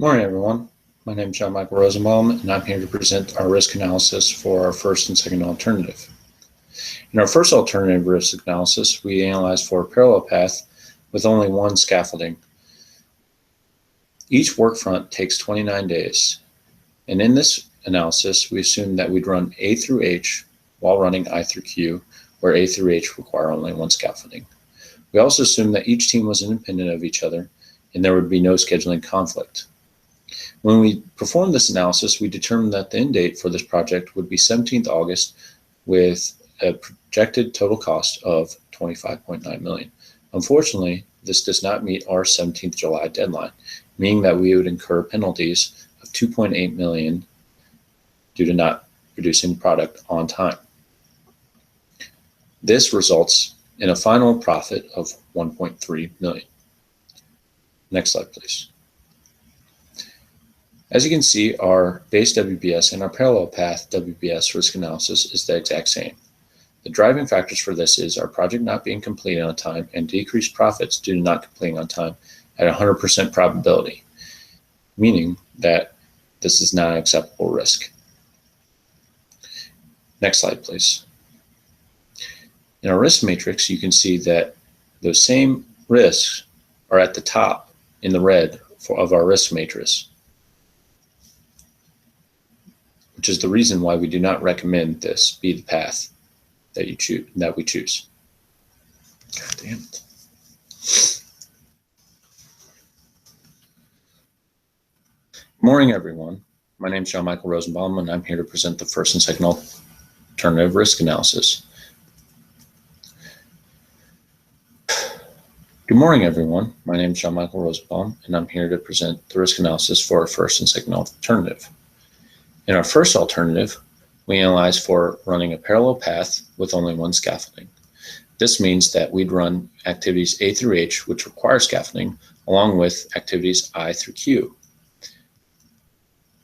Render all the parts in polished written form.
Morning, everyone. My name is John Michael Rosenbaum, and I'm here to present our risk analysis for our first and second alternative. In our first alternative risk analysis, we analyzed for a parallel path with only one scaffolding. Each work front takes 29 days, and in this analysis, we assumed that we'd run A through H while running I through Q, where A through H require only one scaffolding. We also assumed that each team was independent of each other, and there would be no scheduling conflict. When we performed this analysis, we determined that the end date for this project would be 17th August with a projected total cost of $25.9 million. Unfortunately, this does not meet our 17th July deadline, meaning that we would incur penalties of $2.8 million due to not producing product on time. This results in a final profit of $1.3 million. Next slide, please. As you can see, our base WBS and our parallel path WBS risk analysis is the exact same. The driving factors for this is our project not being completed on time and decreased profits due to not completing on time at 100% probability, meaning that this is not an acceptable risk. Next slide, please. In our risk matrix, you can see that those same risks are at the top in the red of our risk matrix, which is the reason why we do not recommend this be the path that we choose. God damn it. Good morning, everyone. My name is John Michael Rosenbaum, and I'm here to present the first and second alternative risk analysis. Good morning, everyone. My name is John Michael Rosenbaum, and I'm here to present the risk analysis for our first and second alternative. In our first alternative, we analyzed for running a parallel path with only one scaffolding. This means that we'd run activities A through H, which require scaffolding, along with activities I through Q.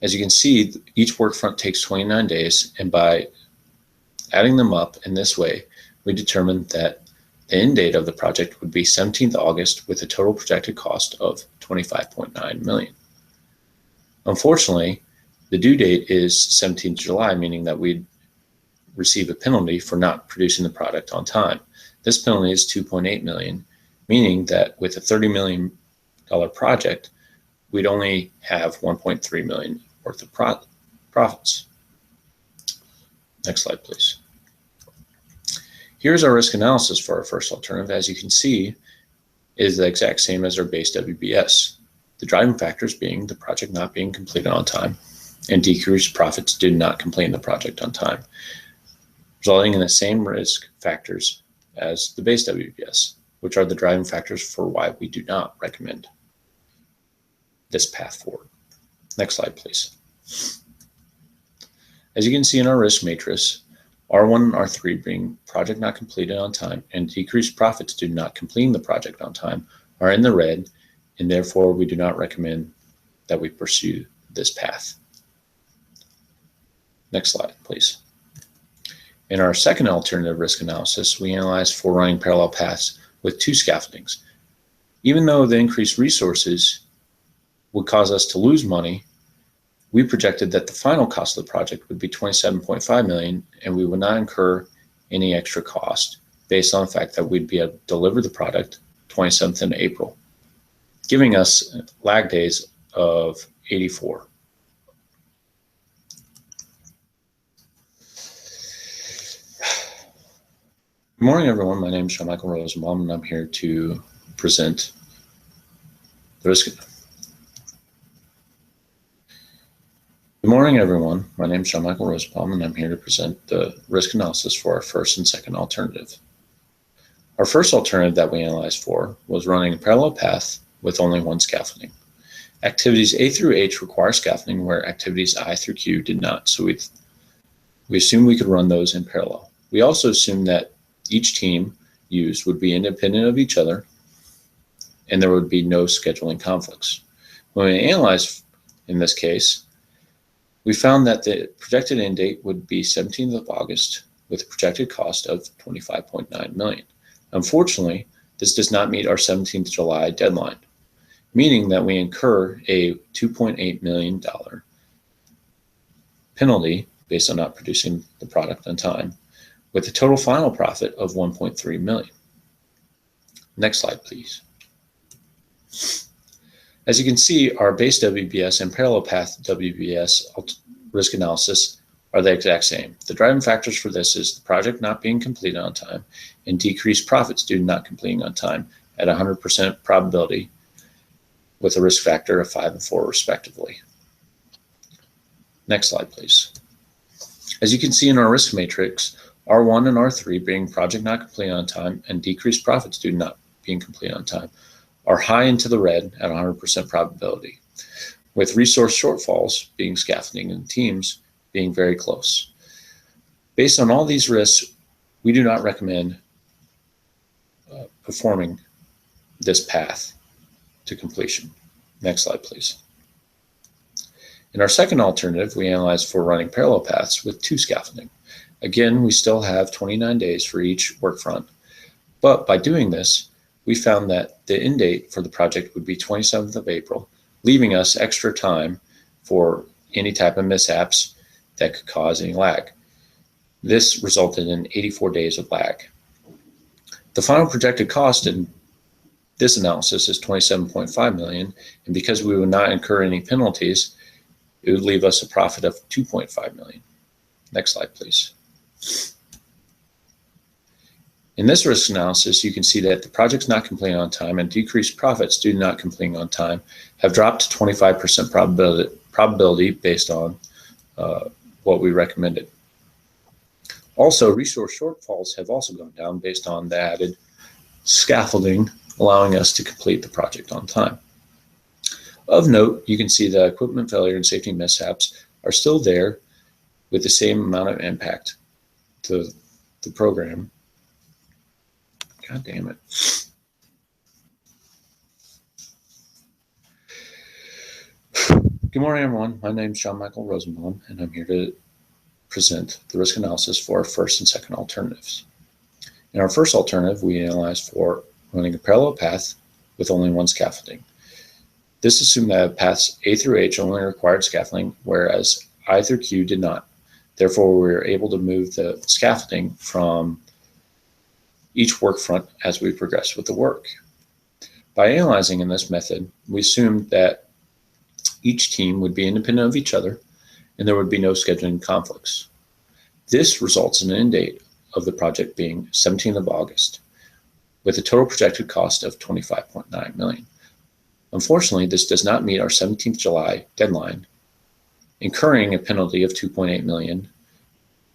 As you can see, each work front takes 29 days, and by adding them up in this way, we determined that the end date of the project would be 17th August with a total projected cost of $25.9 million. Unfortunately, the due date is 17th July, meaning that we'd receive a penalty for not producing the product on time. This penalty is $2.8 million, meaning that with a $30 million project, we'd only have $1.3 million worth of profits. Next slide, please. Here's our risk analysis for our first alternative. As you can see, it is the exact same as our base WBS. The driving factors being the project not being completed on time and decreased profits due to not completing the project on time, resulting in the same risk factors as the base WBS, which are the driving factors for why we do not recommend this path forward. Next slide, please. As you can see in our risk matrix, R1 and R3 being project not completed on time and decreased profits due to not completing the project on time are in the red, and therefore we do not recommend that we pursue this path. Next slide, please. In our second alternative risk analysis, we analyzed for running parallel paths with two scaffoldings. Even though the increased resources would cause us to lose money, we projected that the final cost of the project would be $27.5 million, and we would not incur any extra cost based on the fact that we'd be able to deliver the product 27th of April, giving us lag days of 84. Good morning, everyone. My name is John Michael Rosenbaum, and I'm here to present the risk. Good morning, everyone. My name is John Michael Rosenbaum, and I'm here to present the risk analysis for our first and second alternative. Our first alternative that we analyzed for was running a parallel path with only one scaffolding. Activities A through H require scaffolding, where activities I through Q did not, so we assumed we could run those in parallel. We also assumed that each team used would be independent of each other, and there would be no scheduling conflicts. When we analyzed in this case, we found that the projected end date would be 17th of August with a projected cost of $25.9 million. Unfortunately, this does not meet our 17th July deadline, meaning that we incur a $2.8 million penalty based on not producing the product on time, with a total final profit of $1.3 million. Next slide, please. As you can see, our base WBS and parallel path WBS risk analysis are the exact same. The driving factors for this is the project not being completed on time and decreased profits due to not completing on time at 100% probability with a risk factor of 5 and 4 respectively. Next slide, please. As you can see in our risk matrix, R1 and R3 being project not completed on time and decreased profits due to not being completed on time are high into the red at 100% probability, with resource shortfalls being scaffolding and teams being very close. Based on all these risks, we do not recommend performing this path to completion. Next slide, please. In our second alternative, we analyzed for running parallel paths with 2 scaffolding. Again, we still have 29 days for each work front, but by doing this, we found that the end date for the project would be 27th of April, leaving us extra time for any type of mishaps that could cause any lag. This resulted in 84 days of lag. The final projected cost in this analysis is $27.5 million, and because we would not incur any penalties, it would leave us a profit of $2.5 million. Next slide, please. In this risk analysis, you can see that the projects not completing on time and decreased profits due to not completing on time have dropped to 25% probability based on what we recommended. Also, resource shortfalls have also gone down based on the added scaffolding, allowing us to complete the project on time. Of note, you can see the equipment failure and safety mishaps are still there with the same amount of impact to the program. God damn it. Good morning, everyone. My name is John Michael Rosenbaum, and I'm here to present the risk analysis for our first and second alternatives. In our first alternative, we analyzed for running a parallel path with only 1 scaffolding. This assumed that paths A through H only required scaffolding, whereas I through Q did not. Therefore, we were able to move the scaffolding from each work front as we progressed with the work. By analyzing in this method, we assumed that each team would be independent of each other and there would be no scheduling conflicts. This results in an end date of the project being 17th of August, with a total projected cost of $25.9 million. Unfortunately, this does not meet our 17th July deadline, incurring a penalty of $2.8 million,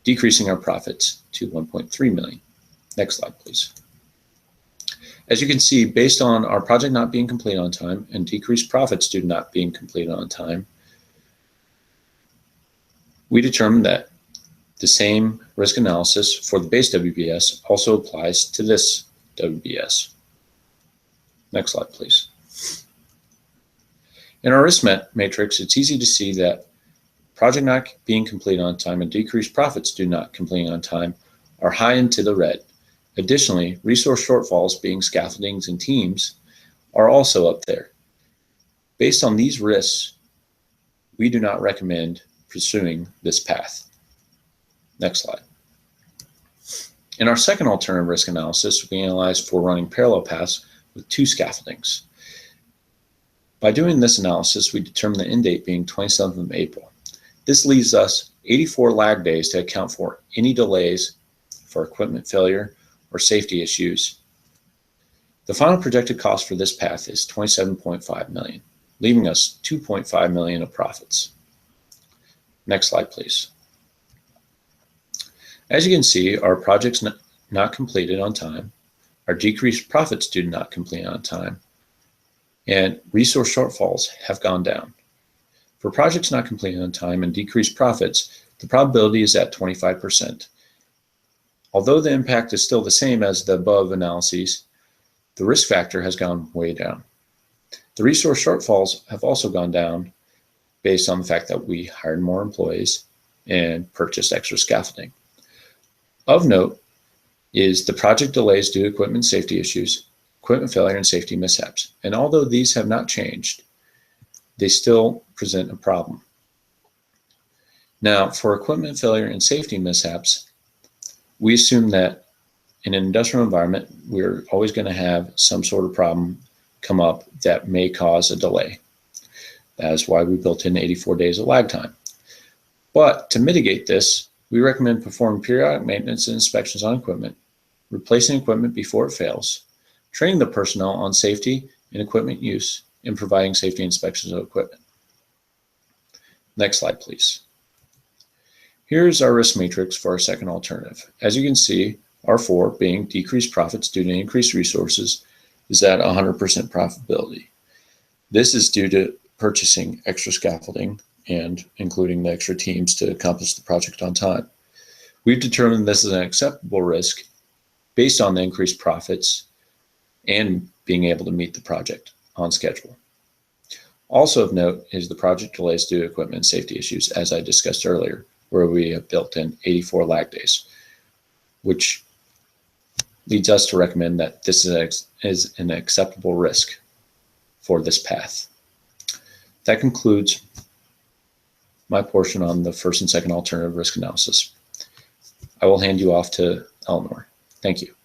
decreasing our profits to $1.3 million. Next slide, please. As you can see, based on our project not being completed on time and decreased profits due to not being completed on time, we determined that the same risk analysis for the base WBS also applies to this WBS. Next slide, please. In our risk matrix, it's easy to see that project not being completed on time and decreased profits due to not completing on time are high into the red. Additionally, resource shortfalls being scaffoldings and teams are also up there. Based on these risks, we do not recommend pursuing this path. Next slide. In our second alternative risk analysis, we analyzed for running parallel paths with 2 scaffoldings. By doing this analysis, we determined the end date being 27th of April. This leaves us 84 lag days to account for any delays for equipment failure or safety issues. The final projected cost for this path is $27.5 million, leaving us $2.5 million of profits. Next slide, please. As you can see, our projects not completed on time, our decreased profits due to not complete on time, and resource shortfalls have gone down. For projects not completed on time and decreased profits, the probability is at 25%. Although the impact is still the same as the above analyses, the risk factor has gone way down. The resource shortfalls have also gone down based on the fact that we hired more employees and purchased extra scaffolding. Of note is the project delays due to equipment safety issues, equipment failure and safety mishaps. And although these have not changed, they still present a problem. Now, for equipment failure and safety mishaps, we assume that in an industrial environment, we're always going to have some sort of problem come up that may cause a delay. That is why we built in 84 days of lag time. But to mitigate this, we recommend performing periodic maintenance and inspections on equipment, replacing equipment before it fails, training the personnel on safety and equipment use, and providing safety inspections of equipment. Next slide, please. Here's our risk matrix for our second alternative. As you can see, R4, being decreased profits due to increased resources, is at 100% profitability. This is due to purchasing extra scaffolding and including the extra teams to accomplish the project on time. We've determined this is an acceptable risk based on the increased profits and being able to meet the project on schedule. Also of note is the project delays due to equipment and safety issues, as I discussed earlier, where we have built in 84 lag days, which leads us to recommend that this is an acceptable risk for this path. That concludes my portion on the first and second alternative risk analysis. I will hand you off to Eleanor. Thank you.